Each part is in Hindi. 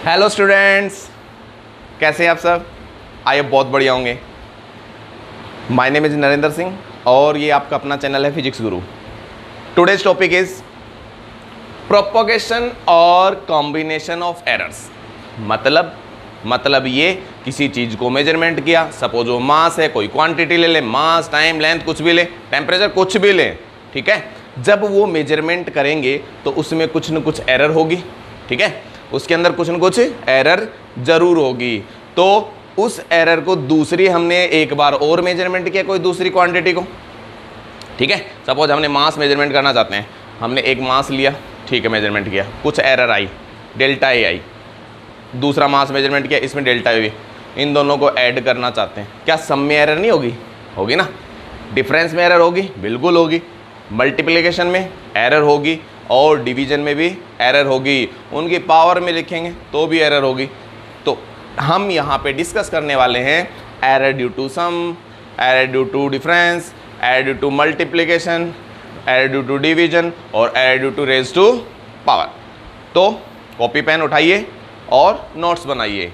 हेलो स्टूडेंट्स, कैसे हैं आप सब? आइए बहुत बढ़िया होंगे। My name is Narendra Singh और ये आपका अपना चैनल है physics Guru. Today's topic is propagation और कॉम्बिनेशन ऑफ एरर्स। मतलब ये किसी चीज़ को मेजरमेंट किया, सपोज वो मास है, कोई क्वांटिटी ले ले, मास, टाइम, लेंथ कुछ भी ले, टेम्परेचर कुछ भी ले, ठीक है। जब वो मेजरमेंट करेंगे तो उसमें कुछ न कुछ एरर होगी, ठीक है, उसके अंदर कुछ न कुछ एरर जरूर होगी। तो उस एरर को दूसरी हमने एक बार और मेजरमेंट किया कोई दूसरी क्वांटिटी को, ठीक है। सपोज हमने मास मेजरमेंट करना चाहते हैं, हमने एक मास लिया, ठीक है, मेजरमेंट किया, कुछ एरर आई, डेल्टा ए आई। दूसरा मास मेजरमेंट किया, इसमें डेल्टा ए, इन दोनों को ऐड करना चाहते हैं, क्या सम में एरर नहीं होगी? होगी ना। डिफरेंस में एरर होगी? बिल्कुल होगी। मल्टीप्लिकेशन में एरर होगी और डिवीजन में भी एरर होगी। उनकी पावर में लिखेंगे तो भी एरर होगी। तो हम यहाँ पे डिस्कस करने वाले हैं error due to sum, error due to difference, error due to multiplication, error due to division और error due to raise to power. तो कॉपी पेन उठाइए और नोट्स बनाइए।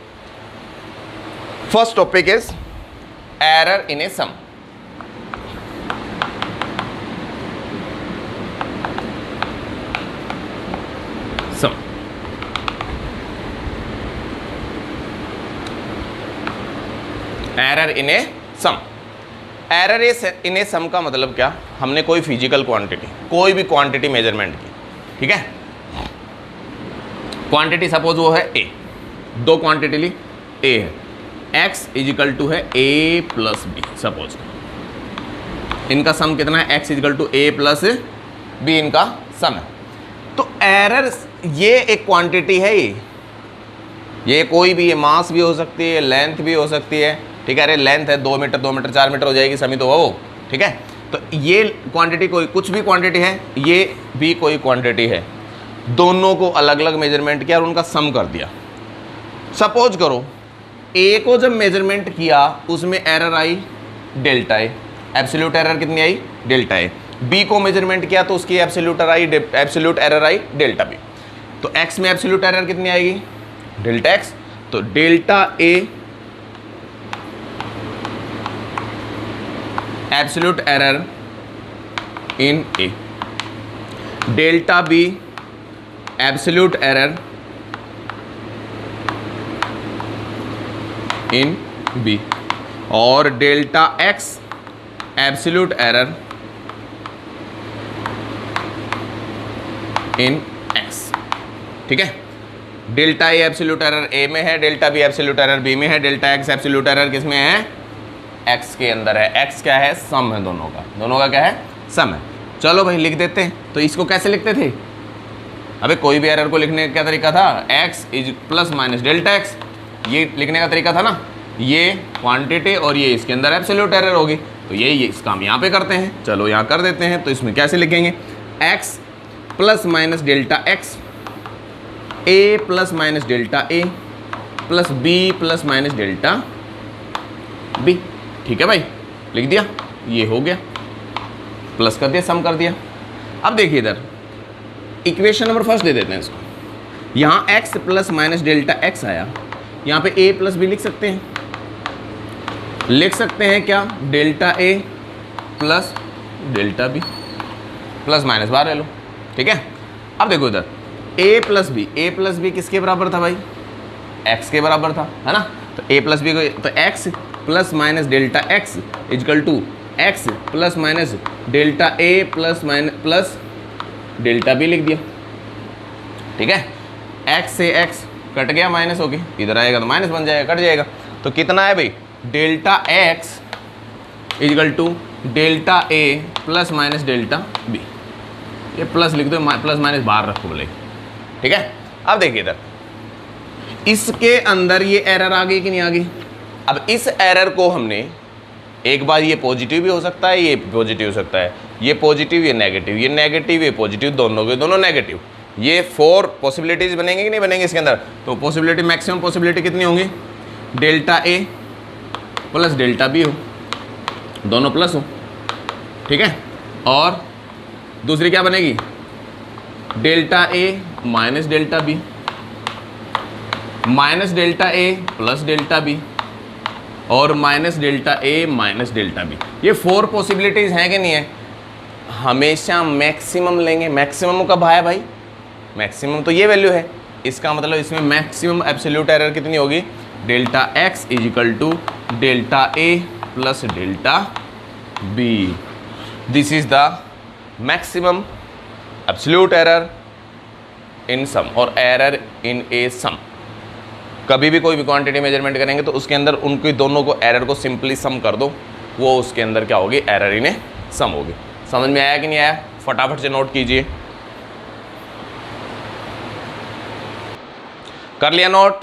First topic is error in a sum. Error in a sum. Error in a sum का मतलब क्या? हमने कोई फिजिकल क्वांटिटी, कोई भी क्वांटिटी मेजरमेंट की, ठीक है। क्वांटिटी सपोज वो है ए, दो क्वांटिटी ली, ए है, x इजिकल टू है a प्लस बी, सपोज इनका सम कितना है? x is equal to a plus b इनका सम है। तो एरर, ये एक क्वांटिटी है, ये कोई भी, ये मास भी हो सकती है, लेंथ भी हो सकती है, ठीक है। अरे लेंथ है 2 मीटर, 2 मीटर 4 मीटर हो जाएगी, समी तो वो, ठीक है। तो ये क्वांटिटी कोई कुछ भी क्वांटिटी है, ये भी कोई क्वांटिटी है। दोनों को अलग अलग मेजरमेंट किया और उनका सम कर दिया। सपोज करो ए को जब मेजरमेंट किया उसमें एरर आई डेल्टा ए, एब्सोल्यूट एरर कितनी आई? Delta a. बी को मेजरमेंट किया तो उसकी एब्सोल्यूट एरर आई डेल्टा बी। तो एक्स में एब्सोल्यूट एरर कितनी आएगी? Delta x. तो delta a absolute error in a, delta B absolute error in b और delta x absolute error in x, ठीक है। Delta a absolute error a में है, delta B absolute error b में है, डेल्टा एक्स एब्सोल्यूट एरर किस में है? एक्स के अंदर है। एक्स क्या है? सम है दोनों का। दोनों का क्या है? सम है। चलो भाई लिख देते हैं। तो इसको कैसे लिखते थे? अबे कोई भी एरर को लिखने का क्या तरीका था? X is plus minus delta x, ये लिखने का तरीका था ना। ये क्वांटिटी और ये इसके अंदर एब्सोल्यूट एरर होगी, तो ये इसका हम यहाँ पे करते हैं। चलो यहाँ कर देते हैं। तो इसमें कैसे लिखेंगे? X plus minus delta x, a plus minus delta a plus b plus minus delta b, ठीक है भाई, लिख दिया। ये हो गया, प्लस कर दिया, सम कर दिया। अब देखिए इधर इक्वेशन नंबर फर्स्ट दे देते हैं इसको। यहाँ x plus minus delta x आया, यहाँ पे a प्लस बी लिख सकते हैं। लिख सकते हैं क्या? Delta a plus delta b, plus minus बाहर ले लो, ठीक है। अब देखो इधर a प्लस बी किसके बराबर था भाई? x के बराबर था, है ना। तो a प्लस बी को, तो x plus minus delta x equal to x plus minus delta a plus delta b लिख दिया, ठीक है। x से x कट गया, माइनस हो गई, इधर आएगा तो माइनस बन जाएगा, कट जाएगा। तो कितना है भाई? Delta x equal to delta a plus minus delta b. ये प्लस लिख दो, प्लस माइनस बाहर रखो बोले, ठीक है। अब देखिए इधर इसके अंदर ये एरर आ गई कि नहीं आ गई? अब इस एरर को हमने एक बार, ये पॉजिटिव भी हो सकता है, ये पॉजिटिव हो सकता है, ये पॉजिटिव, ये नेगेटिव, ये नेगेटिव, ये पॉजिटिव, दोनों के दोनों नेगेटिव। ये 4 पॉसिबिलिटीज बनेंगे कि नहीं बनेंगे इसके अंदर? तो पॉसिबिलिटी, मैक्सिमम पॉसिबिलिटी कितनी होंगी? Delta a plus delta b हो, दोनों प्लस हो, ठीक है। और दूसरी क्या बनेगी? Delta a minus delta b, minus delta a plus delta b और minus delta a minus delta b. ये 4 पॉसिबिलिटीज़ हैं कि नहीं है? हमेशा मैक्सिमम लेंगे। मैक्सिमम कब आया भाई? मैक्सिमम तो ये वैल्यू है, इसका मतलब इसमें मैक्सिमम एब्सोल्यूट एरर कितनी होगी? Delta x is equal to delta a plus delta b. This is the maximum absolute error in sum और एरर इन ए सम। कभी भी कोई भी क्वांटिटी मेजरमेंट करेंगे तो उसके अंदर उनकी दोनों को एरर को सिंपली सम कर दो, वो उसके अंदर क्या होगी? एरर इन ए सम होगी। समझ में आया कि नहीं आया? फटाफट से नोट कीजिए। कर लिया नोट?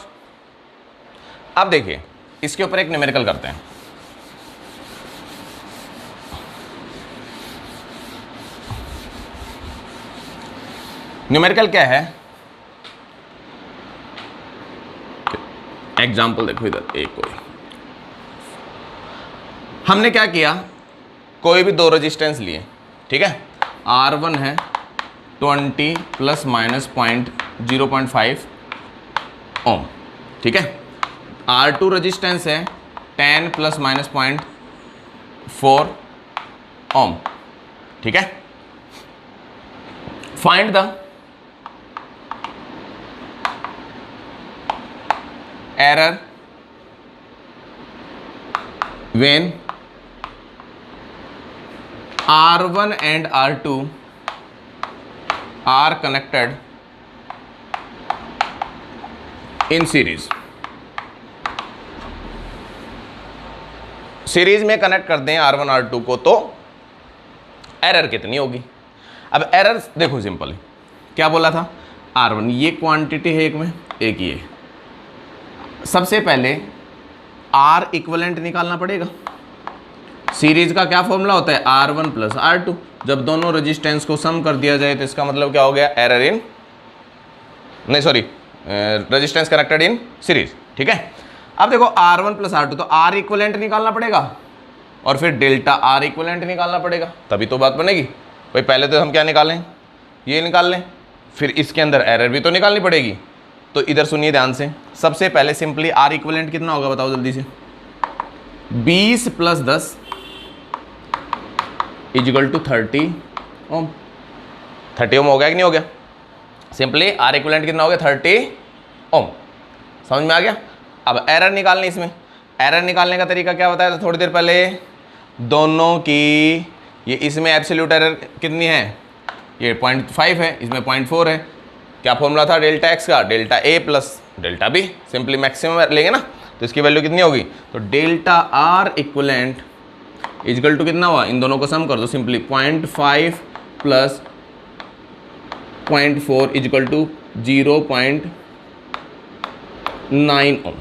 अब देखिए इसके ऊपर एक न्यूमेरिकल करते हैं। न्यूमेरिकल क्या है? एग्जाम्पल देखो इधर एक कोई, हमने क्या किया, कोई भी 2 रेजिस्टेंस लिए, ठीक है। R1 है 20 प्लस माइनस 0.5 ओम, ठीक है। R2 रेजिस्टेंस है 10 प्लस माइनस 0.4 ओम, ठीक है। Find the error when R1 and R2 are connected in series। Series में कनेक्ट कर दें R1 R2 को तो एरर कितनी होगी? अब एरर देखो सिंपल है, क्या बोला था? R1 ये क्वांटिटी है एक में, एक ये। सबसे पहले R इक्वलेंट निकालना पड़ेगा। सीरीज का क्या फॉर्मूला होता है? R1 plus R2। जब दोनों रेजिस्टेंस को सम कर दिया जाए तो इसका मतलब क्या हो गया? एरर इन, नहीं sorry, resistance connected in series, ठीक है। अब देखो R1 प्लस R2, तो R इक्वलेंट निकालना पड़ेगा और फिर डेल्टा R इक्वलेंट निकालना पड़ेगा, तभी तो बात बनेगी। भाई पहले तो हम क्या निकालें? ये निकाल लें, फिर इसके अंदर एरर भी तो निकालनी पड़ेगी। तो इधर सुनिए ध्यान से, सबसे पहले सिंपली R इक्वलेंट कितना होगा बताओ जल्दी से? 20 प्लस 10 इजिकल टू 30 ओम। 30 ओम हो गया कि नहीं हो गया? सिंपली R इक्वलेंट कितना हो गया? 30 ओम। समझ में आ गया? अब एरर निकालनी, इसमें एरर निकालने का तरीका क्या बताया था थोड़ी देर पहले? दोनों की, ये इसमें एब्सोल्यूट एरर कितनी है? ये 0.5 है, इसमें 0.4 है। क्या फॉर्मूला था डेल्टा एक्स का? Delta a plus delta b. Simply maximum लेंगे ना, तो इसकी वैल्यू कितनी होगी? तो delta r equivalent is equal to कितना हुआ? इन दोनों को सम कर दो simply, 0.5 plus 0.4 is equal to 0.9 ohm,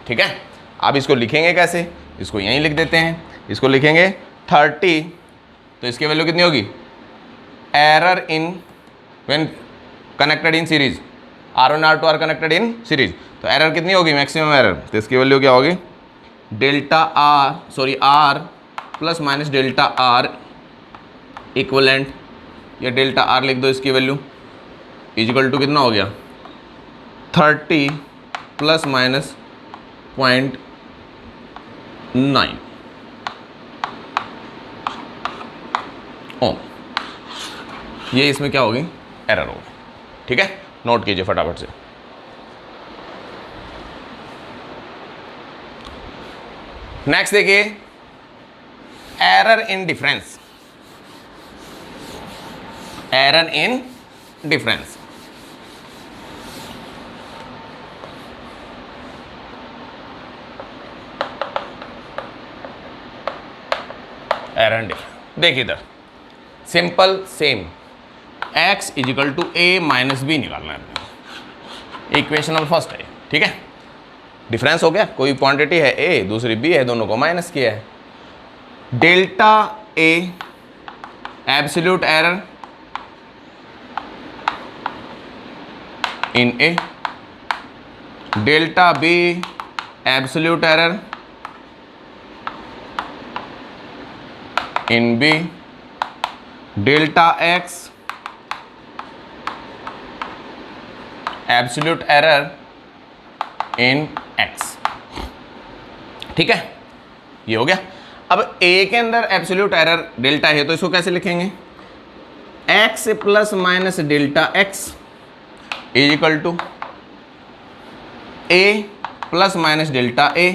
ठीक है। अब इसको लिखेंगे कैसे? इसको यहीं लिख देते हैं, इसको लिखेंगे 30, तो इसकी वैल्यू कितनी होगी? Error in when connected in series, R1 R2 are connected in series, तो एरर कितनी होगी? Maximum error. तो इसकी वैल्यू क्या होगी? Delta R plus minus delta R equivalent, या डेल्टा R लिख दो इसकी वैल्यू, इजिकल टू कितना हो गया? 30 प्लस माइनस 0.9 ओम। ये इसमें क्या होगी? एरर होगी, ठीक है। नोट कीजिए फटाफट से। नेक्स्ट देखिए, error in difference. Error in difference, error in difference. देखिए इधर simple same, x is equal to a minus b निकालना है। इक्वेशन नंबर फर्स्ट है, ठीक है। डिफरेंस हो गया, कोई क्वांटिटी है a, दूसरी b है, दोनों को माइनस किया है। Delta a absolute error in a, delta b absolute error in b, delta x absolute error in x, ठीक है, ये हो गया। अब a के अंदर एब्सोल्यूट एरर डेल्टा है, तो इसको कैसे लिखेंगे, x plus minus delta x is equal to a plus minus delta a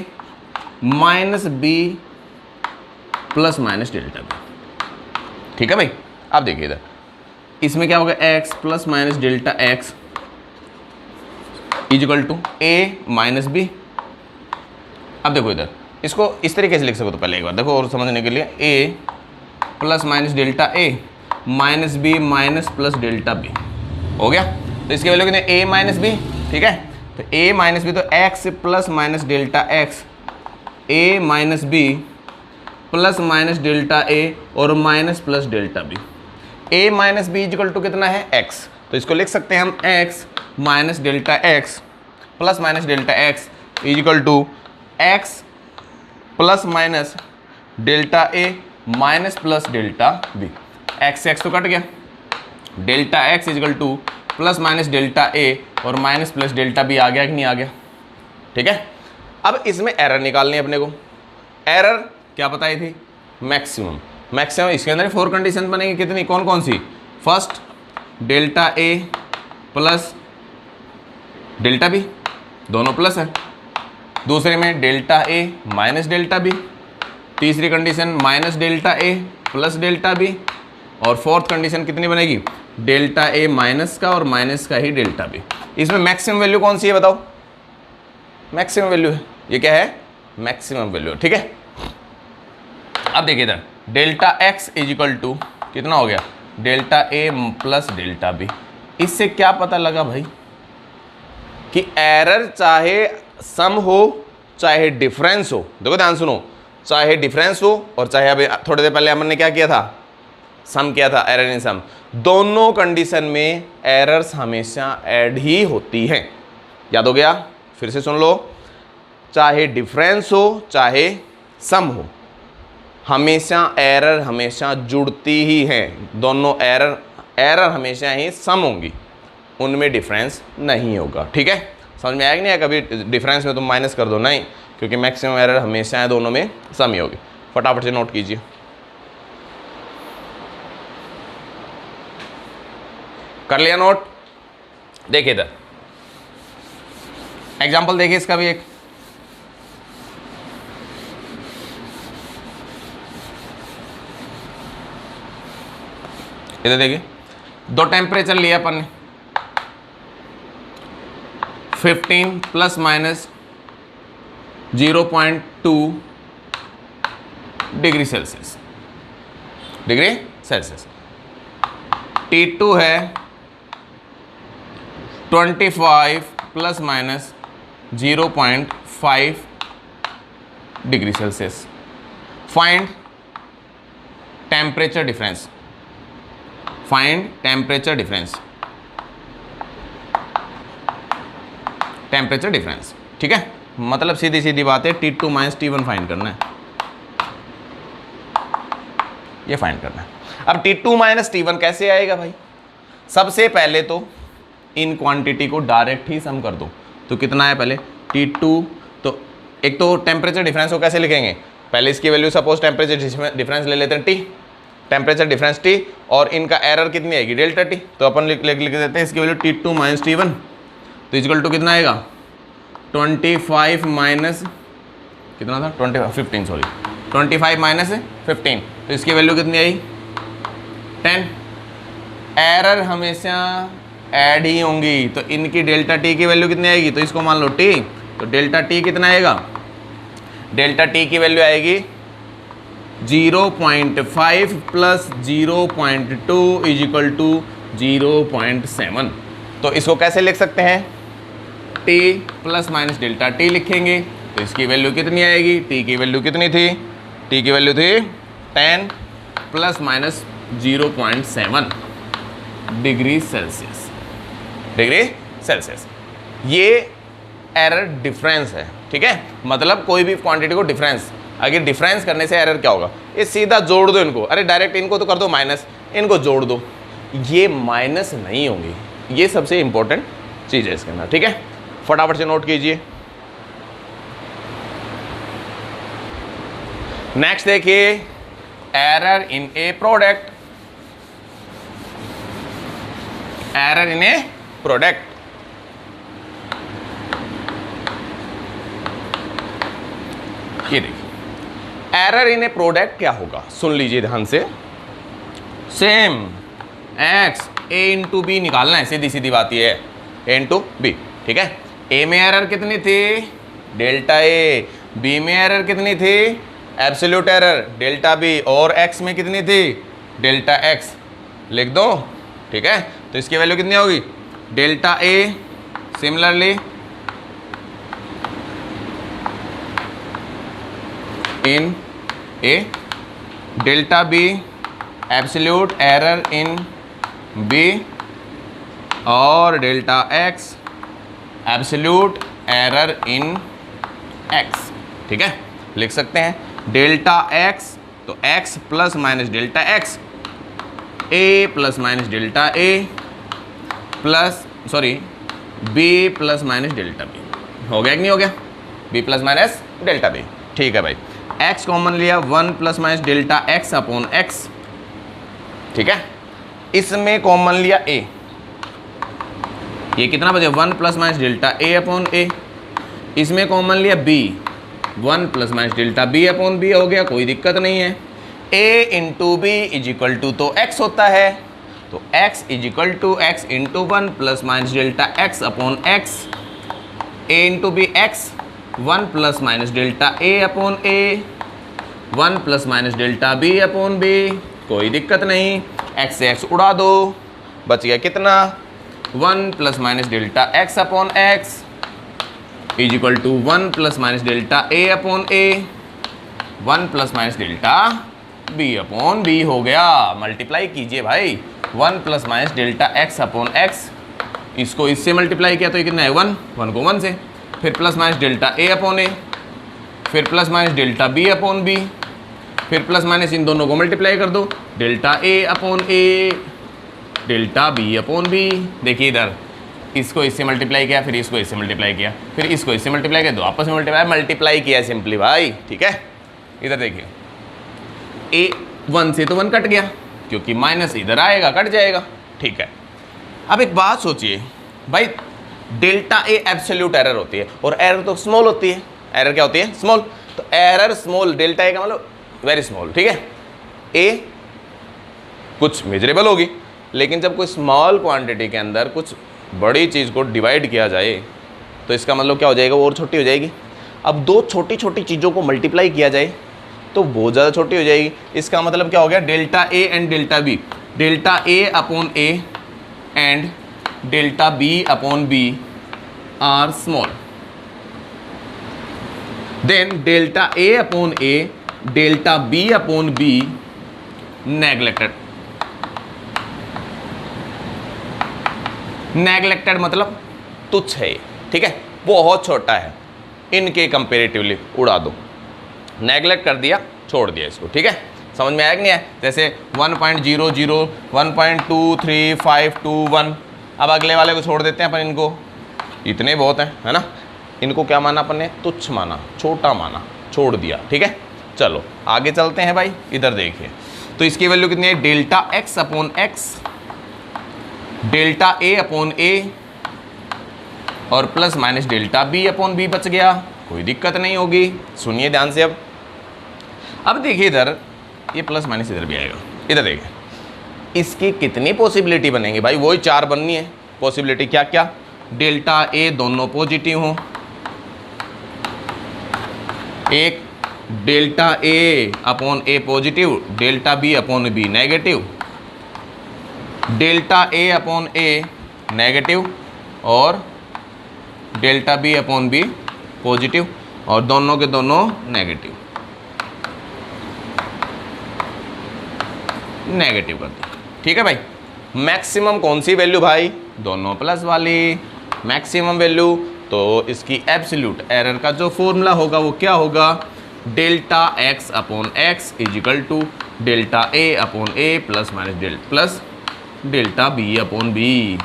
minus b plus minus delta b, ठीक है भाई। अब देखिए इधर इसमें क्या होगा, x plus minus delta x is equal to a minus b। अब देखो इधर इसको इस तरीके से लिख सको, तो पहले एक बार देखो और समझने के लिए, a plus minus delta a minus b minus plus delta b हो गया। तो इसकी वैल्यू कितनी, a माइनस b, ठीक है। तो a माइनस b, तो x plus minus delta x a minus b plus minus delta a और minus plus delta b। a minus b equal to कितना है, x, तो इसको लिख सकते हैं हम x minus delta x plus minus delta x equal to x plus minus delta a minus plus delta b। x x तो कट गया, delta x equal to plus minus delta a और माइनस प्लस डेल्टा b आ गया कि नहीं आ गया, ठीक है। अब इसमें एरर निकालनी है अपने को। एरर क्या बताई थी, मैक्सिमम। मैक्सिमम इसके अंदर 4 कंडीशन बनेगी, कितनी, कौन कौन सी, first delta a plus delta b, दोनों प्लस है। दूसरे में delta a minus delta b। तीसरी condition minus delta a plus delta b। और फोर्थ कंडीशन कितनी बनेगी, डेल्टा a माइनस का और माइनस का ही डेल्टा b। इसमें मैक्सिमम वैल्यू कौन सी है बताओ, मैक्सिमम वैल्यू है, ये क्या है, मैक्सिमम वैल्यू, ठीक है। अब देखिए इधर delta x is equal to कितना हो गया, delta a plus delta b। इससे क्या पता लगा भाई कि एरर चाहे सम हो चाहे डिफरेंस हो, देखो ध्यान सुनो, चाहे डिफरेंस हो और चाहे अभी थोड़ी देर पहले हमने क्या किया था, सम किया था, एरर इन सम, दोनों कंडीशन में एरर्स हमेशा ऐड ही होती हैं। याद हो गया, फिर से सुन लो, चाहे डिफरेंस हो चाहे सम हो, हमेशा एरर हमेशा जुड़ती ही है। दोनों एरर हमेशा ही सम होंगी, उनमें डिफरेंस नहीं होगा, ठीक है। समझ में आया कि नहीं आया, कभी डिफरेंस में तुम माइनस कर दो, नहीं, क्योंकि मैक्सिमम एरर हमेशा है दोनों में सम ही होगी। फटाफट से नोट कीजिए। कर लिया नोट, देखिए इधर एग्जाम्पल देखिए इसका भी एक, इधर देखिए दो टेम्परेचर लिया अपन ने, 15 प्लस माइनस 0.2 डिग्री सेल्सियस, T2 है 25 plus minus 0.5 degree Celsius. Find temperature difference, find temperature difference, temperature difference, ठीक है। मतलब सीधी सीधी बात है, T2 माइनस T1 फाइंड करना है, ये फाइंड करना है। अब T2 माइनस T1 कैसे आएगा भाई, सबसे पहले तो इन क्वांटिटी को डायरेक्ट ही सम कर दो। तो कितना है पहले T2, तो एक तो टेम्परेचर डिफरेंस को कैसे लिखेंगे, पहले इसकी वैल्यू सपोज टेम्परेचर डिफरेंस ले लेते हैं T, टेम्परेचर डिफरेंस T, और इनका एरर कितनी आएगी, डेल्टा T। तो अपन लिख देते हैं इसकी वैल्यू T2 माइनस T1, तो इक्वल टू कितना आएगा, 25 माइनस कितना था, 25 माइनस 15, तो इसकी वैल्यू कितनी आई, 10। एरर हमेशा ऐड ही होंगी, तो इनकी डेल्टा T की वैल्यू कितनी आएगी, तो इसको मान लो T, तो डेल्टा T कितना आएगा, डेल्टा T की वैल्यू आएगी 0.5 प्लस 0.2 इज इक्वल टू 0.7। तो इसको कैसे लिख सकते हैं, T plus minus delta T लिखेंगे, तो इसकी वैल्यू कितनी आएगी, T की वैल्यू कितनी थी, T की वैल्यू थी 10 प्लस माइनस 0.7 डिग्री सेल्सियस, ये एरर डिफरेंस है, ठीक है। मतलब कोई भी क्वांटिटी को डिफरेंस, अगर डिफरेंस करने से एरर क्या होगा, ये सीधा जोड़ दो इनको, अरे डायरेक्ट इनको तो कर दो माइनस, इनको जोड़ दो, ये माइनस नहीं होंगी, ये सबसे इंपॉर्टेंट चीज़ है इसके अंदर, ठीक है। फटाफट से नोट कीजिए। नेक्स्ट देखिए, error in A product, error in A product. ये देखिए, एरर इन ए प्रोडक्ट क्या होगा, सुन लीजिए ध्यान से। Same x a into B निकालना है, सीधी सीधी बात ये है, ए इंटू बी, ठीक है। ए में एरर कितनी थी, डेल्टा ए, बी में एरर कितनी थी, एब्सोल्यूट एरर डेल्टा बी, और एक्स में कितनी थी, डेल्टा एक्स, लिख दो, ठीक है। तो इसकी वैल्यू कितनी होगी, delta a, similarly in a, delta B absolute error in b, और delta x absolute error in x, ठीक है। लिख सकते हैं डेल्टा एक्स, तो x plus minus delta x, a plus minus delta a plus b plus minus delta b, हो गया कि नहीं हो गया, b plus minus delta b, ठीक है भाई। एक्स कॉमन लिया, 1 plus minus delta x upon x, ठीक है। इसमें कॉमन लिया ए, ये कितना बचे, 1 plus minus delta A upon a. इसमें कॉमन लिया b, 1 plus minus delta B upon b, हो गया, कोई दिक्कत नहीं है। A into b is equal to तो एक्स होता है, तो x is equal to x into 1 plus minus delta x upon x, a into b x, 1 plus minus delta A upon A, 1 plus minus delta B upon b, कोई दिक्कत नहीं, एक्स से एक्स उड़ा दो, बच गया कितना, 1 plus minus delta x upon x is equal to 1 plus minus delta A upon A, 1 plus minus delta B upon b, हो गया। मल्टीप्लाई कीजिए भाई, 1 plus minus delta x upon x, इसको इससे मल्टीप्लाई किया तो ये कितना है, 1 को 1 से, फिर plus minus delta A upon a, फिर plus minus delta B upon b, फिर प्लस माइनस इन दोनों को मल्टीप्लाई कर दो, डेल्टा ए अपॉन ए, डेल्टा बी अपॉन बी। देखिए इधर इसको इससे मल्टीप्लाई किया, फिर इसको इससे मल्टीप्लाई किया, फिर इसको इससे मल्टीप्लाई किया, दो आपस में मल्टीप्लाई किया सिंपली भाई, ठीक है। इधर देखिए, ए 1 से तो 1 कट गया, क्योंकि माइनस इधर आएगा, कट जाएगा, ठीक है। अब एक बात सोचिए भाई, डेल्टा ए एब्सोल्यूट एरर होती है, और एरर तो स्मॉल होती है, एरर क्या होती है, स्मॉल, तो एरर स्मॉल, डेल्टा ए का मतलब वेरी स्मॉल, ठीक है। ए कुछ मेजरेबल होगी, लेकिन जब कोई स्मॉल क्वांटिटी के अंदर कुछ बड़ी चीज़ को डिवाइड किया जाए तो इसका मतलब क्या हो जाएगा, वो और छोटी हो जाएगी। अब दो छोटी छोटी चीज़ों को मल्टीप्लाई किया जाए तो बहुत ज़्यादा छोटी हो जाएगी। इसका मतलब क्या हो गया, delta a and delta b, delta A upon A and delta B upon B are small, then delta A upon A, delta B upon B neglected. Neglected मतलब तुच्छ है, ठीक है, बहुत छोटा है, इनके कंपेरेटिवली उड़ा दो, नेग्लेक्ट कर दिया, छोड़ दिया इसको, ठीक है। समझ में आया कि नहीं है, जैसे 1.00, 1.23521, अब अगले वाले को छोड़ देते हैं अपन, इनको इतने बहुत हैं, है ना, इनको क्या माना अपन ने, तुच्छ माना, छोटा माना, छोड़ दिया, ठीक है। चलो आगे चलते हैं भाई, इधर देखिए, तो इसकी वैल्यू कितनी है, delta x upon x, delta ए अपॉन ए, और plus minus delta B upon b बच गया, कोई दिक्कत नहीं होगी। सुनिए ध्यान से, अब देखिए इधर ये प्लस माइनस इधर भी आएगा, इधर देखिए इसकी कितनी पॉसिबिलिटी बनेंगी भाई, वही 4 बननी है पॉसिबिलिटी, क्या क्या, डेल्टा ए दोनों पॉजिटिव हों, एक delta A upon a positive, delta B upon b negative, delta A upon a negative, और delta B upon b positive, और दोनों के दोनों नेगेटिव, नेगेटिव कर दिया, ठीक है भाई। मैक्सिमम कौन सी वैल्यू भाई, दोनों प्लस वाली मैक्सिमम वैल्यू, तो इसकी एब्सोल्यूट एरर का जो फॉर्मूला होगा वो क्या होगा, delta x upon x is equal to delta A upon A plus minus delta B upon b.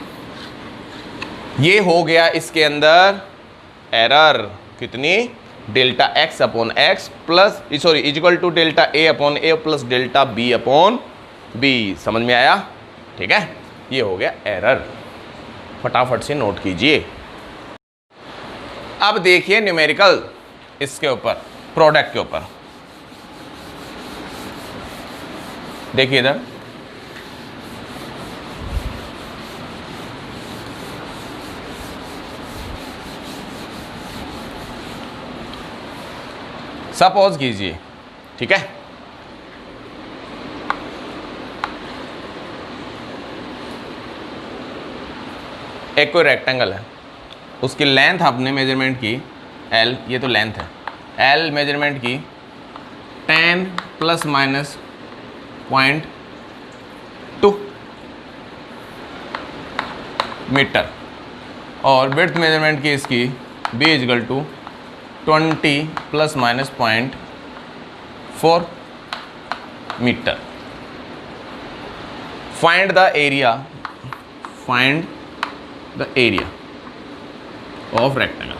ये हो गया इसके अंदर एरर, कितनी, delta x upon x plus sorry equal to delta A upon A plus delta B upon B. समझ में आया? ठीक है, ये हो गया एरर, फटाफट से नोट कीजिए। अब देखिए न्यूमेरिकल इसके ऊपर, प्रोडक्ट के ऊपर देखिए इधर, सपोज कीजिए, ठीक है, एक कोई रेक्टेंगल है, उसकी लेंथ आपने मेजरमेंट की L, ये तो लेंथ है, L मेजरमेंट की 10 प्लस माइनस 0.2 मीटर और विड्थ मेजरमेंट की इसकी B इजकल टू 20 प्लस माइनस 0.4 metre. Find the area, find the area of rectangle,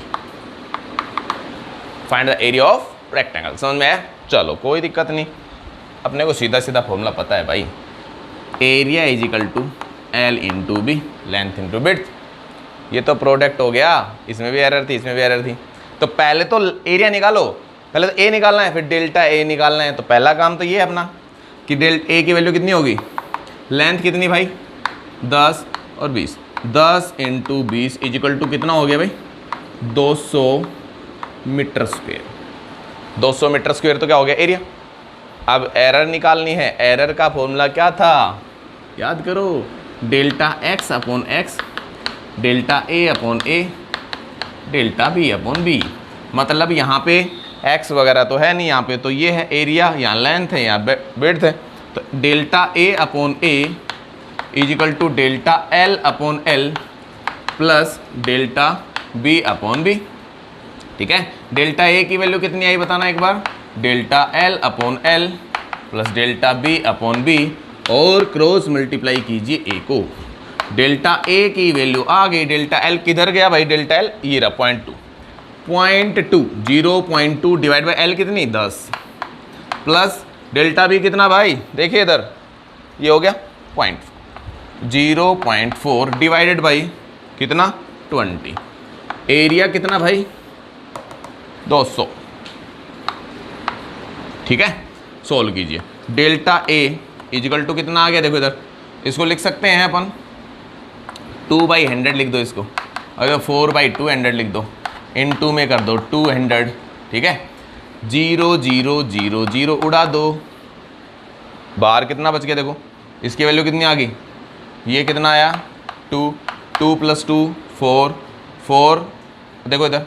find the area of rectangle. समझ में आया? चलो कोई दिक्कत नहीं, अपने को सीधा सीधा फॉर्मूला पता है भाई, area is equal to L into b, length into width. ये तो प्रोडक्ट हो गया, इसमें भी एरर थी, इसमें भी एरर थी। तो पहले तो एरिया निकालो, पहले तो ए निकालना है, फिर डेल्टा ए निकालना है। तो पहला काम तो ये है अपना कि डेल्टा ए की वैल्यू कितनी होगी, लेंथ कितनी भाई 10 और 20, 10 इंटू 20 इज इक्वल टू कितना हो गया भाई 200 मीटर स्क्वेयर। 200 मीटर स्क्वेयर तो क्या हो गया एरिया। अब एरर निकालनी है, एरर का फॉर्मूला क्या था याद करो, delta x upon x, delta ए अपॉन ए, डेल्टा बी अपॉन बी। मतलब यहाँ पे एक्स वगैरह तो है नहीं, यहाँ पे तो ये है एरिया, यहाँ लेंथ है, यहाँ विड्थ है। तो delta A upon a is equal to delta L upon L plus delta B upon b. ठीक है, डेल्टा ए की वैल्यू कितनी आई बताना एक बार, delta L upon L plus delta B upon B और क्रॉस मल्टीप्लाई कीजिए ए को। डेल्टा ए की वैल्यू आ गई, डेल्टा एल किधर गया भाई, डेल्टा एल ये रहा 0.2, 0.2 डिवाइड बाई एल कितनी 10 प्लस डेल्टा बी कितना भाई देखिए इधर, ये हो गया 0.4 डिवाइडेड बाई कितना 20, एरिया कितना भाई 200। ठीक है, सोल्व कीजिए। डेल्टा ए इजिकल टू कितना आ गया देखो इधर, इसको लिख सकते हैं अपन 2/100 लिख दो इसको, और 4/200 लिख दो, इन 2 में कर दो 200। ठीक है, 0 0 0 0 उड़ा दो, बाहर कितना बच गया देखो, इसकी वैल्यू कितनी आ गई, ये कितना आया 2, 2 + 2 4, 4 देखो इधर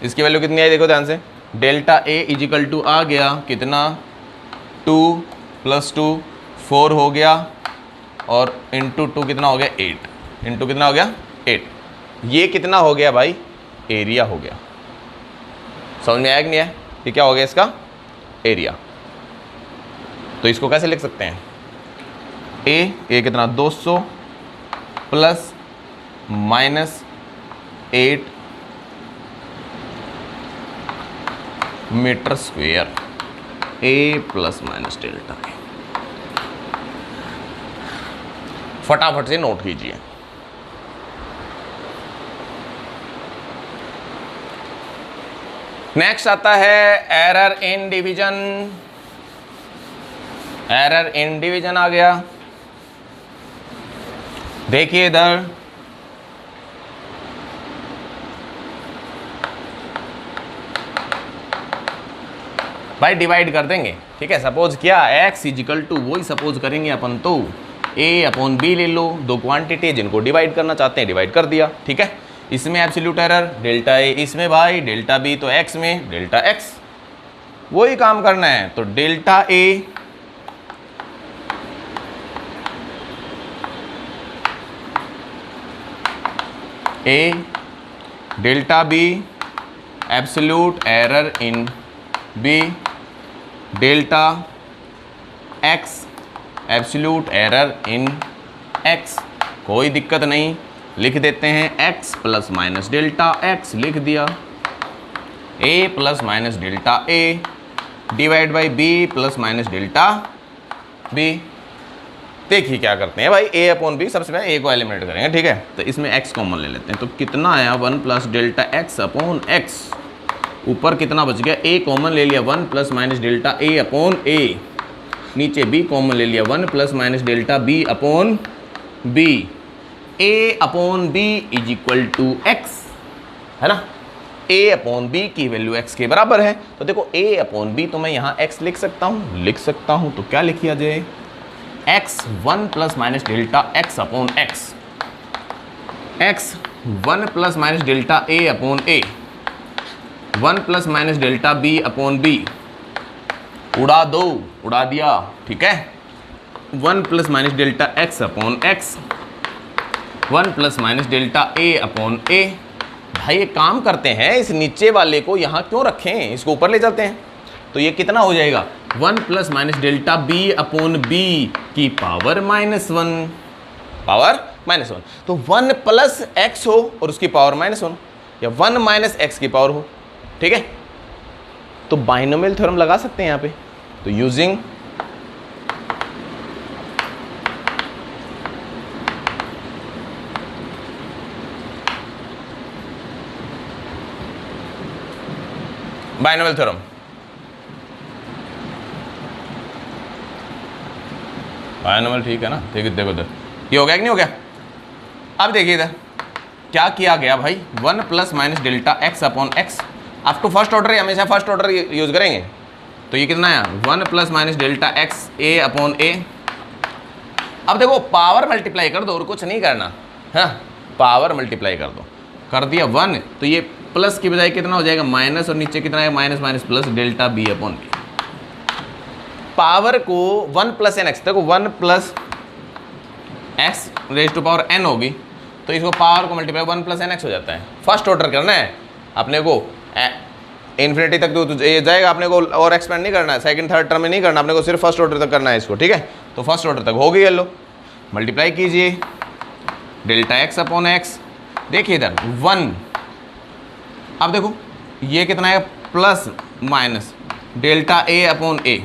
इसकी वैल्यू कितनी आई देखो ध्यान से, डेल्टा ए इजिकल टू आ गया कितना 2 + 2 4 हो गया और इंटू 2 कितना हो गया 8, इंटू कितना हो गया 8। ये कितना हो गया भाई एरिया हो गया। समझ में आया कि नहीं है, ये क्या हो गया इसका एरिया। तो इसको कैसे लिख सकते हैं, ए कितना 200 plus minus 8 meter square, A plus minus delta A. फटाफट से नोट कीजिए। नेक्स्ट आता है error in division. Error in division आ गया, देखिए इधर भाई डिवाइड कर देंगे। ठीक है, सपोज क्या x इजिकल टू वही सपोज करेंगे अपन, तो a अपॉन बी ले लो, दो क्वांटिटी जिनको डिवाइड करना चाहते हैं डिवाइड कर दिया। ठीक है, इसमें एब्सोल्यूट एरर डेल्टा ए, इसमें भाई डेल्टा बी, तो x में डेल्टा x, वही काम करना है। तो delta A delta B, absolute error in B, delta x absolute error in x। कोई दिक्कत नहीं, लिख देते हैं x plus minus delta x लिख दिया। A plus minus delta A divide by B plus minus delta B. देखिए क्या करते हैं भाई, ए अपॉन बी सबसे पहले ए को एलिमिनेट करेंगे, ठीक है। तो इसमें एक्स कॉमन ले लेते हैं, तो कितना आया 1 plus delta x upon x. ऊपर कितना बच गया, ए कॉमन ले लिया 1 plus minus delta A upon a. नीचे बी कॉमन ले लिया 1 plus minus delta B upon b. A upon b is equal to x, है ना। ए अपॉन बी की वैल्यू एक्स के बराबर है, तो देखो ए अपॉन बी तो मैं यहाँ एक्स लिख सकता हूँ, तो क्या लिखिया जाए, X 1 plus minus delta x upon X, X 1 plus minus delta ए अपॉन ए, 1 plus minus delta B upon B. उड़ा दो, उड़ा दिया, ठीक है। 1 plus minus delta x upon X, 1 plus minus delta A upon A. भाई एक काम करते हैं, इस नीचे वाले को यहाँ क्यों रखें, इसको ऊपर ले चलते हैं। तो ये कितना हो जाएगा, 1 plus minus delta B upon B की पावर -1, पावर -1। तो 1 प्लस एक्स हो और उसकी पावर -1, या 1 माइनस एक्स की पावर हो, ठीक है। तो बाइनोमियल थ्योरम लगा सकते हैं यहाँ पे। तो यूजिंग बाइनोमियल थ्योरम, बाइनोमियल, ठीक है ना। देखो देखो इधर, ये हो गया कि नहीं हो गया। अब देखिए इधर क्या किया गया भाई, 1 plus minus delta x upon x. आप तो फर्स्ट ऑर्डर, हमेशा फर्स्ट ऑर्डर यूज करेंगे। तो ये कितना आया, 1 प्लस माइनस डेल्टा एक्स ए अपॉन ए। अब देखो पावर मल्टीप्लाई कर दो और कुछ नहीं करना, हाँ, पावर मल्टीप्लाई कर दो, कर दिया 1, तो ये प्लस की बजाय कितना हो जाएगा माइनस, और नीचे कितना है minus minus plus delta B upon B. Power को 1 प्लस एन एक्स, देखो 1 plus X raise to power N होगी, तो इसको पावर को मल्टीप्लाई 1 प्लस एन एक्स हो जाता है। फर्स्ट ऑर्डर करना है अपने को, इन्फिनिटी तक तो ये जाएगा, अपने को और एक्सपेंड नहीं करना है, सेकंड थर्ड टर्म में नहीं करना, अपने को सिर्फ फर्स्ट ऑर्डर तक करना है इसको, ठीक है। तो फर्स्ट ऑर्डर तक हो गई, लो मल्टीप्लाई कीजिए डेल्टा एक्स अपॉन एक्स। देखिए इधर 1, अब देखो ये कितना है, प्लस माइनस डेल्टा ए अपॉन ए,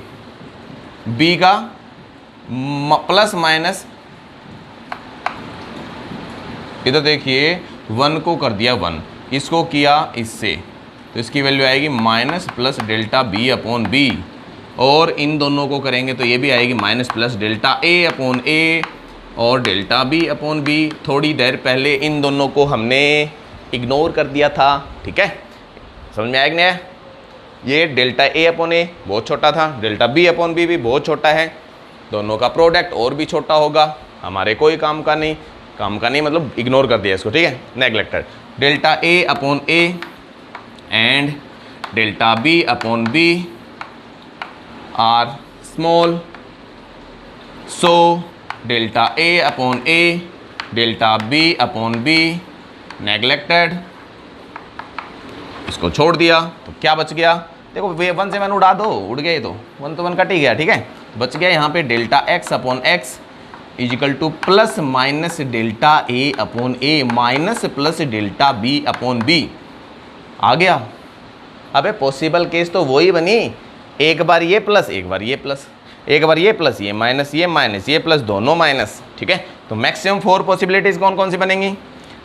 बी का प्लस माइनस, इधर देखिए 1 को कर दिया 1, इसको किया इससे, तो इसकी वैल्यू आएगी minus plus delta B upon B, और इन दोनों को करेंगे तो ये भी आएगी माइनस प्लस डेल्टा ए अपॉन ए और डेल्टा बी अपॉन बी। थोड़ी देर पहले इन दोनों को हमने इग्नोर कर दिया था, ठीक है। समझ में आया कि नहीं आया। ये डेल्टा ए अपॉन ए बहुत छोटा था, डेल्टा बी अपॉन बी भी बहुत छोटा है, दोनों का प्रोडक्ट और भी छोटा होगा, हमारे कोई काम का नहीं, काम का नहीं मतलब इग्नोर कर दिया इसको, ठीक है, neglected. Delta A upon A and delta B upon B are small, so delta A upon A delta B upon B neglected, इसको छोड़ दिया तो क्या बच गया, देखो वे 1 से 1 उड़ा दो, उड़ गए, तो 1 तो 1 कट ही गया, ठीक है। बच गया यहाँ पे delta x upon X is equal to plus minus delta A upon A minus plus delta B upon B आ गया। अबे पॉसिबल केस तो वही बनी, एक बार ये प्लस, एक बार ये प्लस, एक बार ये प्लस, ये माइनस, ये माइनस, ये प्लस, दोनों माइनस, ठीक है। तो मैक्सिमम 4 पॉसिबिलिटीज़ कौन कौन सी बनेंगी,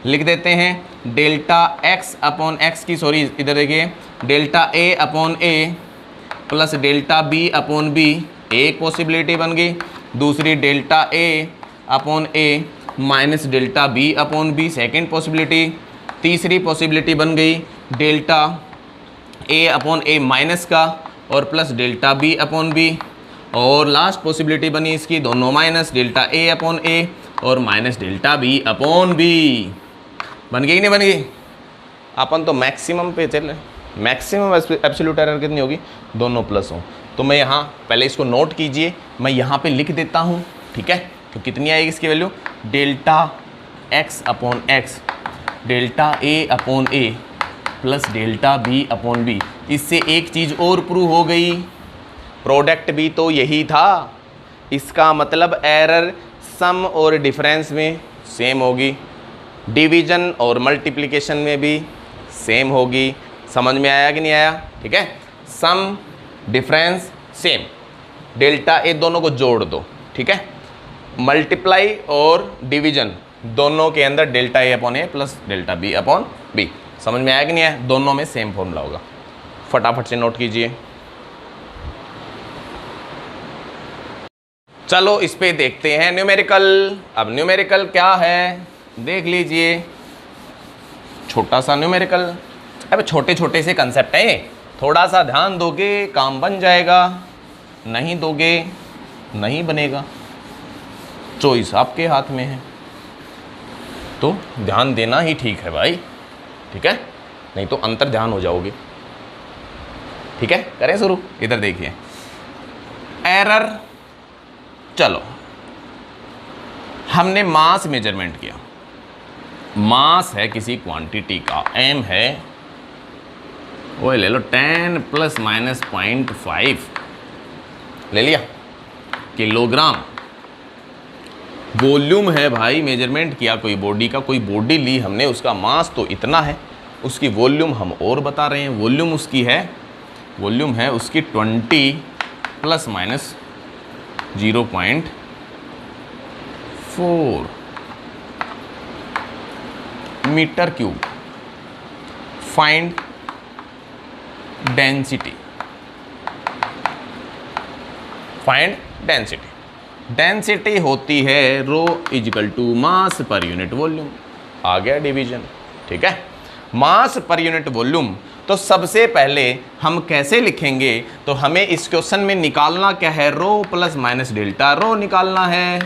लिख देते हैं। डेल्टा एक्स अपॉन एक्स की, सॉरी इधर देखिए, डेल्टा ए अपॉन ए plus delta B upon B, एक पॉसिबिलिटी बन गई। दूसरी delta A upon A minus delta B upon B, second possibility. तीसरी पॉसिबिलिटी बन गई delta A upon A minus का और plus delta B upon B, और लास्ट पॉसिबिलिटी बनी इसकी दोनों माइनस, डेल्टा ए अपॉन ए और minus delta B upon B. बन गई नहीं बन गई। अपन तो मैक्सिमम पे चल रहे, मैक्सिमम एब्सोल्यूट एरर कितनी होगी, दोनों प्लस हो। तो मैं यहाँ पहले इसको नोट कीजिए, मैं यहाँ पे लिख देता हूँ, ठीक है। तो कितनी आएगी इसकी value, delta x upon x delta ए अपॉन ए plus delta B upon B. इससे एक चीज़ और प्रूव हो गई, प्रोडक्ट भी तो यही था, इसका मतलब एरर सम और डिफरेंस में सेम होगी, डिवीज़न और मल्टीप्लिकेशन में भी सेम होगी, समझ में आया कि नहीं आया? ठीक है, some difference same, delta A दोनों को जोड़ दो, ठीक है, मल्टीप्लाई और डिवीजन दोनों के अंदर डेल्टा ए अपॉन ए plus delta B upon B. समझ में आया कि नहीं आया? दोनों में सेम फॉर्मूला होगा, फटाफट से नोट कीजिए। चलो इस पे देखते हैं न्यूमेरिकल। अब न्यूमेरिकल क्या है देख लीजिए, छोटा सा न्यूमेरिकल। अब छोटे छोटे से कंसेप्ट हैं, थोड़ा सा ध्यान दोगे काम बन जाएगा, नहीं दोगे नहीं बनेगा, चॉइस आपके हाथ में है, तो ध्यान देना ही ठीक है भाई, ठीक है, नहीं तो अंतर ध्यान हो जाओगे। ठीक है, करें शुरू। इधर देखिए, एरर। चलो हमने मास मेजरमेंट किया, मास है किसी क्वांटिटी का, m है, वो ले लो 10 + - 0.5 ले लिया, किलोग्राम। वॉल्यूम है भाई, मेजरमेंट किया कोई बॉडी का, कोई बॉडी ली हमने, उसका मास तो इतना है, उसकी वॉल्यूम हम और बता रहे हैं, वॉल्यूम उसकी है, वॉल्यूम है उसकी 20 ± 0.4 metre cube. Find density, find density. Density होती है रो = मास पर यूनिट वॉल्यूम। आ गया डिवीजन, ठीक है, मास पर यूनिट वॉल्यूम। तो सबसे पहले हम कैसे लिखेंगे, तो हमें इस क्वेश्चन में निकालना क्या है, रो ± डेल्टा रो निकालना है।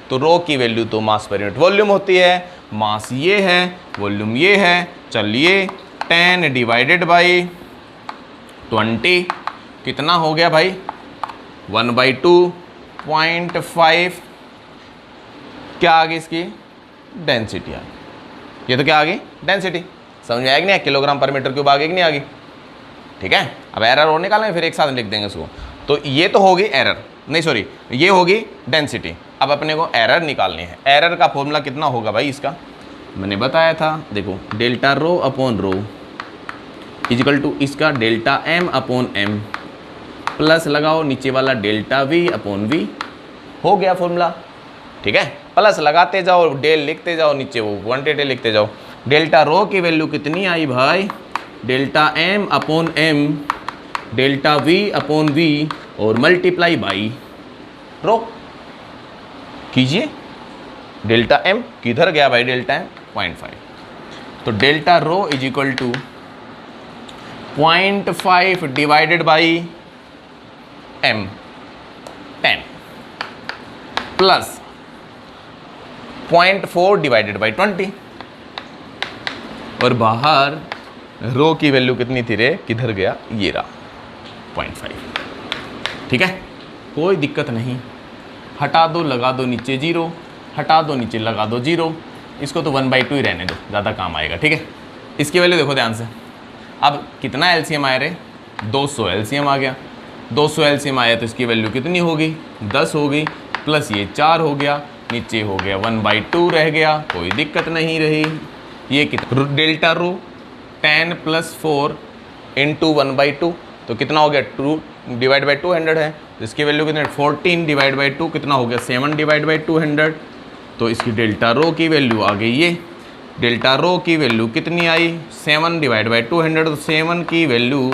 तो रो की वैल्यू तो मास पर यूनिट वॉल्यूम होती है, मास ये है, वॉल्यूम ये है। चलिए 10 / 20 कितना हो गया भाई, 1/2.5। क्या आ गई इसकी डेंसिटी आ गई, ये तो क्या आ गई डेंसिटी। समझ में आएगी नहीं, किलोग्राम पर मीटर क्यूब आ गई कि नहीं आ गई? ठीक है, अब एरर और निकालें, फिर एक साथ लिख देंगे इसको। तो ये तो होगी एरर, नहीं सॉरी, ये होगी डेंसिटी। अब अपने को एरर निकालनी है। एरर का फॉर्मूला कितना होगा भाई इसका, मैंने बताया था, देखो डेल्टा रो अपॉन रो = इसका डेल्टा m/m प्लस लगाओ नीचे वाला डेल्टा v/v, हो गया फॉर्मूला। ठीक है, प्लस लगाते जाओ, डेल लिखते जाओ, नीचे वो क्वांटिटी लिखते जाओ। डेल्टा रो की वैल्यू कितनी आई भाई, डेल्टा m/m डेल्टा v/v और मल्टीप्लाई बाई रो कीजिए। डेल्टा m किधर गया भाई, डेल्टा m 0.5, तो delta rho = 0.5 divided by m 10 plus 0.4 divided by 20, और बाहर रो की वैल्यू कितनी थी रे, किधर गया, ये रहा 0.5। ठीक है, कोई दिक्कत नहीं, हटा दो लगा दो नीचे 0, हटा दो नीचे लगा दो 0, इसको तो 1/2 ही रहने दो, ज़्यादा काम आएगा। ठीक है, इसकी वैल्यू देखो ध्यान से। अब कितना एलसीएम आया रे, 200 एलसीएम आ गया। 200 एलसीएम आया तो इसकी वैल्यू कितनी होगी, 10 होगी, प्लस ये 4 हो गया, नीचे हो गया 1/2 रह गया, कोई दिक्कत नहीं रही। ये कितना, डेल्टा रो 10 + 4 × 1/2, तो कितना हो गया, 2 डिवाइड बाई 200 है, तो इसकी वैल्यू कितनी, 14 डिवाइड बाई 2 कितना हो गया, 7 डिवाइड बाई 200। तो इसकी डेल्टा रो की वैल्यू आ गई ये, डेल्टा रो की वैल्यू कितनी आई, 7 डिवाइड बाई 200, तो 7 की वैल्यू,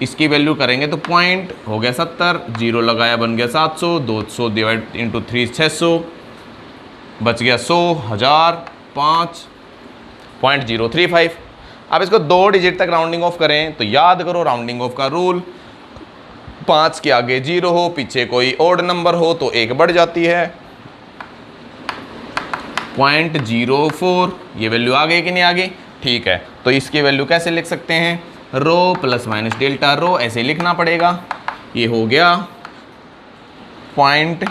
इसकी वैल्यू करेंगे तो पॉइंट हो गया 70, 0 लगाया बन गया 700, 200 डिवाइड × 3 600, बच गया 100, 1000, 5.035। अब इसको 2 डिजिट तक राउंडिंग ऑफ करें तो याद करो राउंडिंग ऑफ का रूल, 5 के आगे 0 हो, पीछे कोई ओड नंबर हो तो 1 बढ़ जाती है। 0.04, ये वैल्यू आ गई कि नहीं आ गई? ठीक है, तो इसकी वैल्यू कैसे लिख सकते हैं, रो ± डेल्टा रो, ऐसे लिखना पड़ेगा। ये हो गया 0.5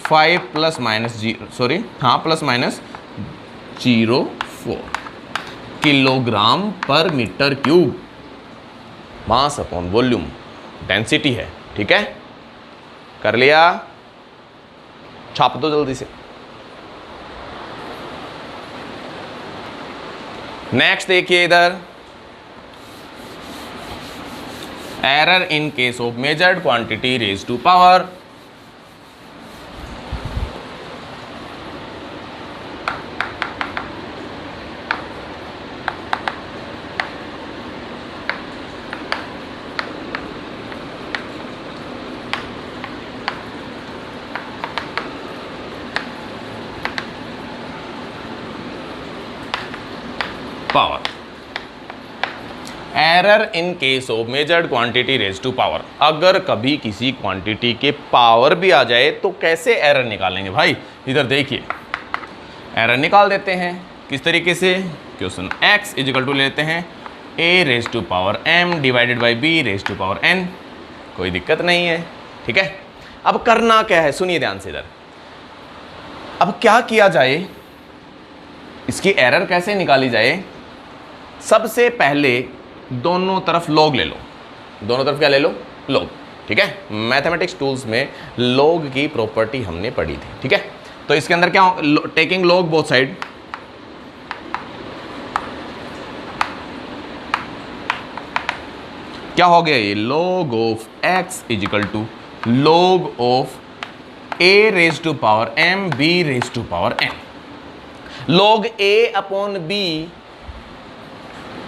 ±0.04 किलोग्राम पर metre cube, mass upon volume, density है। ठीक है, कर लिया, छाप दो जल्दी से। नेक्स्ट देखिए इधर, error in case of measured quantity raise to power power. Error in case of measured quantity raise to power, अगर कभी किसी क्वांटिटी के पावर भी आ जाए तो कैसे एरर निकालेंगे भाई? इधर देखिए, एरर निकाल देते हैं किस तरीके से। क्वेश्चन x इजिकल टू लेते हैं a raise to power m divided by b raise to power n, कोई दिक्कत नहीं है, ठीक है। अब करना क्या है, सुनिए ध्यान से इधर। अब क्या किया जाए, इसकी एरर कैसे निकाली जाए? सबसे पहले दोनों तरफ लॉग ले लो, दोनों तरफ क्या ले लो? लॉग, ठीक है। मैथमेटिक्स टूल्स में लॉग की प्रॉपर्टी हमने पढ़ी थी, ठीक है। तो इसके अंदर क्या, टेकिंग लॉग बोथ साइड, क्या हो गया ये? Log of x is equal to log of a raise to power m b raise to power n। Log a upon b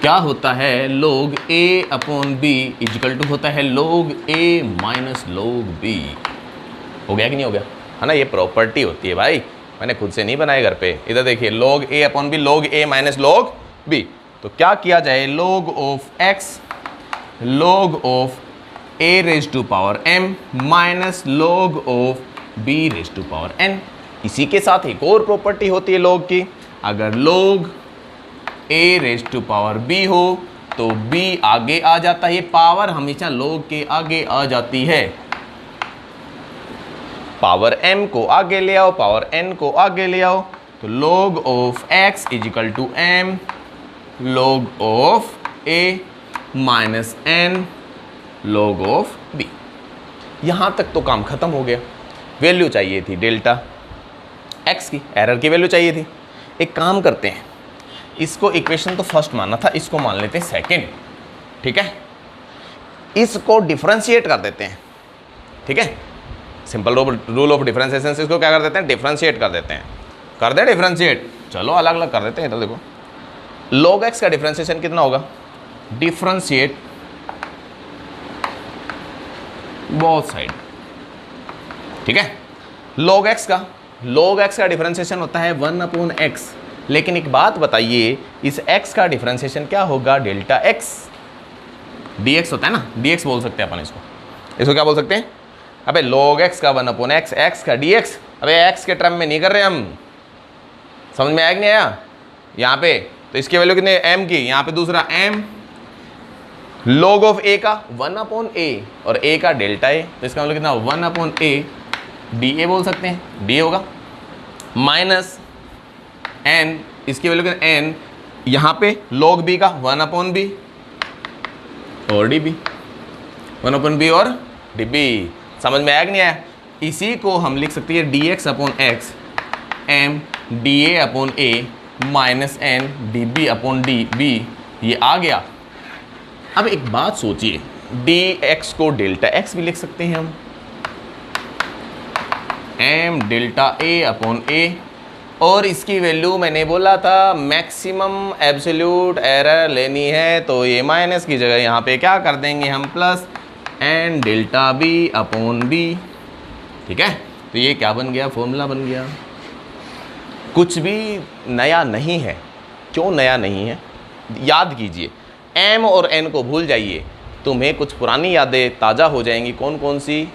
क्या होता है? Log a upon b is equal to होता है log a minus log b। हो गया कि नहीं हो गया? है ना, ये प्रॉपर्टी होती है भाई, मैंने खुद से नहीं बनाए घर पे। इधर देखिए, log a upon b log a minus log b। तो क्या किया जाए? Log of x log of a raise to power m minus log of b raise to power n। इसी के साथ एक और प्रॉपर्टी होती है लॉग की, अगर log a raise to power b हो तो b आगे आ जाता है, ये पावर हमेशा लॉग के आगे आ जाती है। पावर m को आगे ले आओ, पावर n को आगे ले आओ, तो log of x is equal to m log of a minus n log of b। यहां तक तो काम खत्म हो गया। वैल्यू चाहिए थी डेल्टा x की, एरर की वैल्यू चाहिए थी। एक काम करते हैं, इसको इक्वेशन तो फर्स्ट मानना था, इसको मान लेते हैं सेकंड, ठीक है। इसको डिफरेंशिएट कर देते हैं, ठीक है। सिंपल रूल ऑफ डिफरेंशिएशन से इसको क्या कर देते हैं? डिफरेंशिएट कर देते हैं। कर दे डिफरेंशिएट, चलो अलग अलग कर देते हैं। तो देखो log x का डिफरेंशिएशन कितना होगा? डिफरेंशिएट बोथ साइड, ठीक है। log x का डिफरेंशिएशन होता है 1 अपॉन x। लेकिन एक बात बताइए, इस x का डिफरेंशिएशन क्या होगा? Delta x। dx होता है ना, dx बोल सकते हैं अपन इसको क्या बोल सकते हैं? अबे log x का 1 अपॉन x, x का dx। अबे x के टर्म में नहीं कर रहे हम, समझ में आया कि नहीं आया? यहाँ पे तो इसकी वैल्यू कितनी है? m की, यहाँ पे दूसरा m log ऑफ a का 1 अपॉन a और a का डेल्टा a, तो इसका मतलब कितना? 1 अपॉन a dA बोल सकते हैं, dA होगा माइनस n, इसकी वैल्यू कितना? n, यहाँ पे log b का 1 अपॉन b और db, 1 अपॉन b और db। समझ में आया कि नहीं आया? इसी को हम लिख सकते हैं dx upon x m dA upon a minus n db upon db, ये आ गया। अब एक बात सोचिए, dx को डेल्टा x भी लिख सकते हैं हम, m delta a upon a, और इसकी वैल्यू मैंने बोला था मैक्सिमम एब्सोल्यूट एरर लेनी है, तो ये माइनस की जगह यहाँ पे क्या कर देंगे हम? Plus n delta b upon b, ठीक है। तो ये क्या बन गया? फॉर्मूला बन गया। कुछ भी नया नहीं है। क्यों नया नहीं है? याद कीजिए, m और n को भूल जाइए, तुम्हें कुछ पुरानी यादें ताज़ा हो जाएंगी। कौन कौन सी?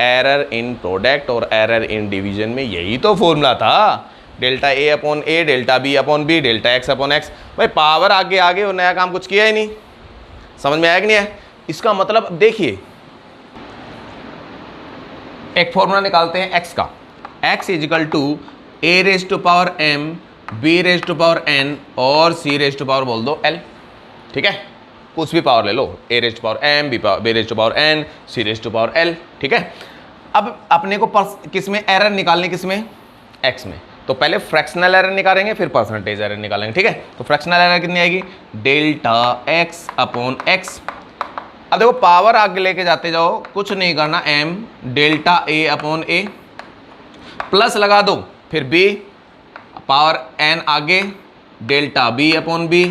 एरर इन प्रोडक्ट और एरर इन डिवीजन में यही तो फॉर्मूला था, delta a upon a delta b upon b delta x upon x। भाई पावर आगे आगे और नया काम कुछ किया ही नहीं। समझ में आया कि नहीं है? इसका मतलब अब देखिए, एक फॉर्मूला निकालते हैं x का, x is equal to a raise to power m b raise to power n और c रेज टू पावर बोल दो l, ठीक है। कुछ भी पावर ले लो, a raise to power m b raise to power n c raise to power l, ठीक है। अब अपने को किस में एरर निकालने? किस में? x में। तो पहले फ्रैक्शनल एरर निकालेंगे, फिर परसेंटेज एरर निकालेंगे, ठीक है। तो फ्रैक्शनल एरर कितनी आएगी? डेल्टा x अपॉन x अब देखो पावर आगे लेके जाते जाओ, कुछ नहीं करना, m delta a upon a plus लगा दो, फिर b पावर n आगे delta b upon b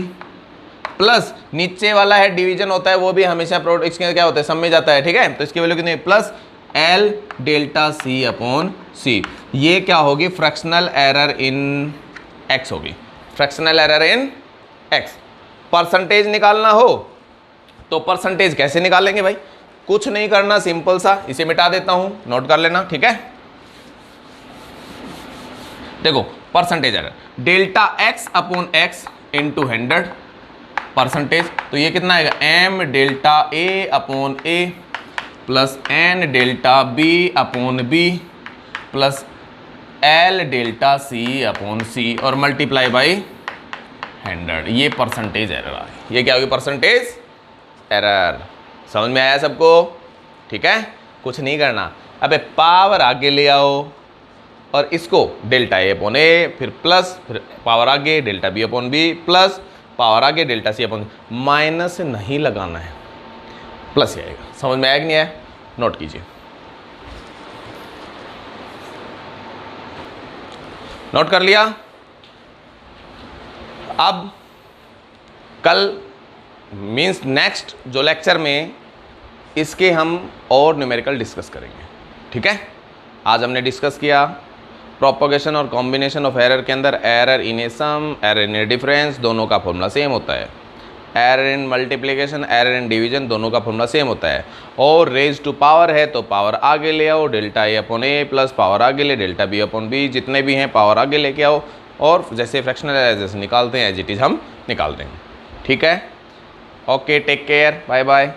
plus नीचे वाला है डिवीजन होता है, वो भी हमेशा प्रोडक्ट इसके क्या होता है, सम में जाता है, ठीक है। तो इसकी वैल्यू कितनी, plus l delta c upon c। ये क्या होगी, फ्रैक्शनल एरर इन x होगी, fractional error in x। Percentage निकालना हो तो परसेंटेज कैसे निकालेंगे भाई, कुछ नहीं करना, सिंपल सा, इसे मिटा देता हूं, नोट कर लेना, ठीक है। देखो percentage error delta x upon x into 100 percentage, तो ये कितना आएगा, m delta a upon a plus n delta b upon b plus l delta c upon c और मल्टीप्लाई बाई 100। ये परसेंटेज एरर आ गई, ये क्या होगी, परसेंटेज एरर। समझ में आया सबको, ठीक है। कुछ नहीं करना, अबे पावर आगे ले आओ और इसको डेल्टा a अपॉन a, फिर प्लस, फिर पावर आगे delta b upon b plus power आगे डेल्टा c अपॉन, माइनस नहीं लगाना है, प्लस ही आएगा। समझ में आया कि नहीं आया, नोट कीजिए, नोट कर लिया। अब कल मीन्स नेक्स्ट जो लेक्चर में इसके हम और न्यूमेरिकल डिस्कस करेंगे, ठीक है। आज हमने डिस्कस किया प्रोपगेशन और कॉम्बिनेशन ऑफ एरर के अंदर error in a sum, error in a difference, दोनों का फॉर्मूला सेम होता है। Error in multiplication, error in division, दोनों का फॉर्मूला सेम होता है। और रेज टू पावर है तो पावर आगे ले आओ, delta A upon A plus power आगे ले डेल्टा बी अपॉन बी, जितने भी हैं पावर आगे लेके आओ और जैसे फ्रैक्शनल एरर जैसे निकालते हैं एज इट इज़ हम निकाल देंगे, ठीक है। Okay, take care, bye bye.